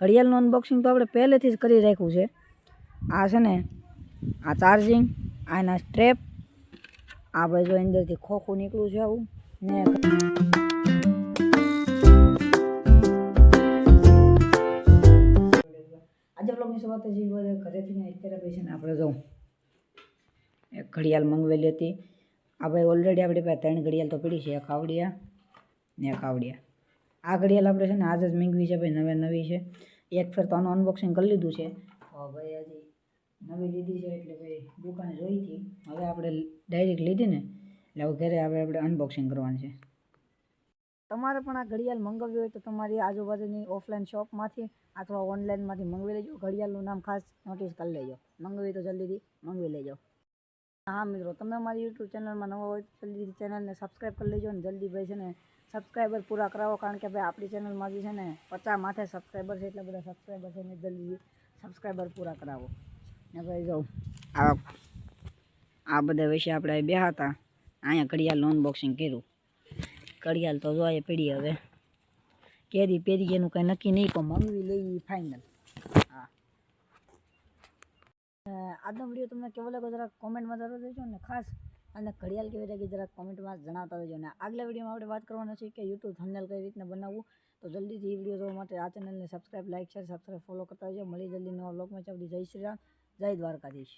ઘડિયાળનું unboxing તો આપણે પહેલેથી જ કરી રાખ્યું છે. આ છે ને આ ચાર્જિંગ, આના સ્ટ્રેપ, આ બાજુ અંદરથી ખોખું નીકળ્યું છે આવું ને આજે બ્લોગની શરૂઆત જે ઘરેથી અત્યારે પછી ને આપણે જો એક ઘડિયાળ મંગાવેલી હતી. આ ભાઈ ઓલરેડી આપણી પાસે 3 ઘડિયાળ તો પડી છે, એક આવડિયા ને એક આવડિયા. આ ઘડિયાળ આપણે છે ને આજે જ મંગાવી છે ભાઈ, નવે નવી છે. એક ફેર તો આનું અનબોક્સિંગ કરી લીધું છે ભાઈ, હજી નવી લીધી છે એટલે ભાઈ દુકાને જોઈ હતી. હવે આપણે ડાયરેક્ટ લીધી ને એટલે હવે ઘરે આપણે અનબોક્સિંગ કરવાનું છે. તમારે પણ આ ઘડિયાળ મંગાવવી હોય તો તમારી આજુબાજુની ઓફલાઈન શોપમાંથી અથવા ઓનલાઈનમાંથી મંગાવી લેજો. ઘડિયાળનું નામ ખાસ નોટિસ કરી લેજો. મંગાવી તો જલ્દીથી મંગાવી લેજો. હા મિત્રો, તમે અમારી યુટ્યુબ ચેનલમાં નવા હોય તો જલ્દીથી ચેનલને સબસ્ક્રાઈબ કરી લેજો ને જલ્દી ભાઈ છે ને સબસ્ક્રાઈબર પૂરા કરાવો, કારણ કે ભાઈ આપણી ચેનલમાં જે છે ને 50 માથે સબસ્ક્રાઈબર છે, એટલે બધા સબસ્ક્રાઈબર છે ને જલ્દી સબસ્ક્રાઈબર પૂરા કરાવો. ને ભાઈ જો આ બધા વિશે આપણે બેહા હતા, અહીંયા ઘડિયાળનું અનબોક્સિંગ કર્યું. ઘડિયાળ તો જોઈએ પડી, હવે કેરી પેરી એનું કંઈ નક્કી નહીં, પણ મંગાવી લઈ ફાઇનલ. હા, આજનો વિડીયો તમને કેવો લાગ્યો જરાક કોમેન્ટમાં જરૂર દેજો ને ખાસ, અને ઘડિયાળ કેવી લાગી જરાક કોમેન્ટમાં જણાવતા રહેજો. અને આગલા વિડીયોમાં આપણે વાત કરવાના છે કે યુટ્યુબ થંબનેલ કઈ રીતના બનાવવું. તો જલ્દીથી એ વિડીયો જોવા માટે આ ચેનલને subscribe, like, share, subscribe, follow કરતા રહેજો. મળી જલ્દી નવા બ્લોગમાં. જય શ્રી રામ, જય દ્વારકાધીશ.